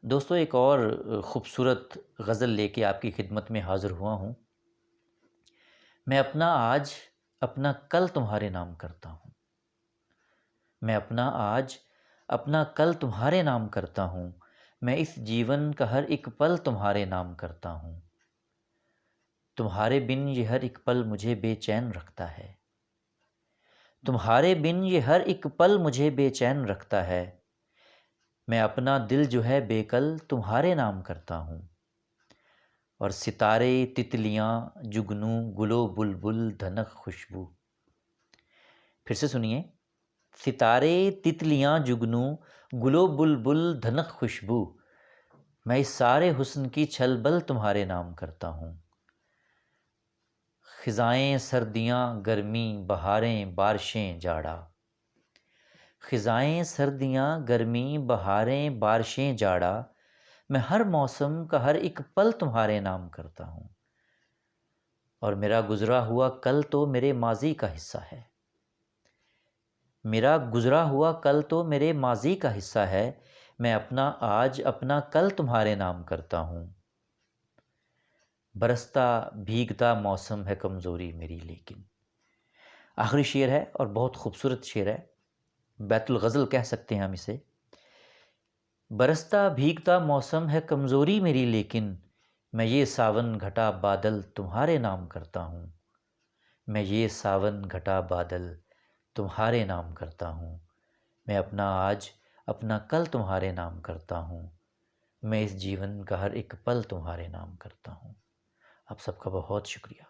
دوستو ایک اور خوبصورت غزل لے کے آپ کی خدمت میں حاضر ہوا ہوں۔ میں اپنا آج اپنا کل تمہارے نام کرتا ہوں۔ میں اپنا آج اپنا کل تمہارے نام کرتا ہوں۔ میں اس جیون کا ہر ایک پل تمہارے نام کرتا ہوں۔ تمہارے بن یہ ہر ایک پل مجھے بے چین رکھتا ہے۔ تمہارے بن یہ ہر ایک پل مجھے بے چین رکھتا ہے۔ میں اپنا دل جو ہے بے کل تمہارے نام کرتا ہوں۔ اور ستارے تتلیاں جگنو گلو بلبل دھنک خوشبو۔ پھر سے سنیے، ستارے تتلیاں جگنو گلو بلبل دھنک خوشبو، میں اس سارے حسن کی چھل بل تمہارے نام کرتا ہوں۔ خزائیں سردیاں گرمی بہاریں بارشیں جاڑا، خزائیں سردیاں گرمی بہاریں بارشیں جاڑا، میں ہر موسم کا ہر ایک پل تمہارے نام کرتا ہوں۔ اور میرا گزرا ہوا کل تو میرے ماضی کا حصہ ہے۔ میرا گزرا ہوا کل تو میرے ماضی کا حصہ ہے۔ میں اپنا آج اپنا کل تمہارے نام کرتا ہوں۔ برستا بھیگتا موسم ہے کمزوری میری لیکن، آخری شعر ہے اور بہت خوبصورت شعر ہے، بیت الغزل کہہ سکتے ہیں ہم اسے۔ برستا بھیگتا موسم ہے کمزوری میری لیکن، میں یہ ساون گھٹا بادل تمہارے نام کرتا ہوں۔ میں یہ ساون گھٹا بادل تمہارے نام کرتا ہوں۔ میں اپنا آج اپنا کل تمہارے نام کرتا ہوں۔ میں اس جیون کا ہر ایک پل تمہارے نام کرتا ہوں۔ آپ سب کا بہت شکریہ۔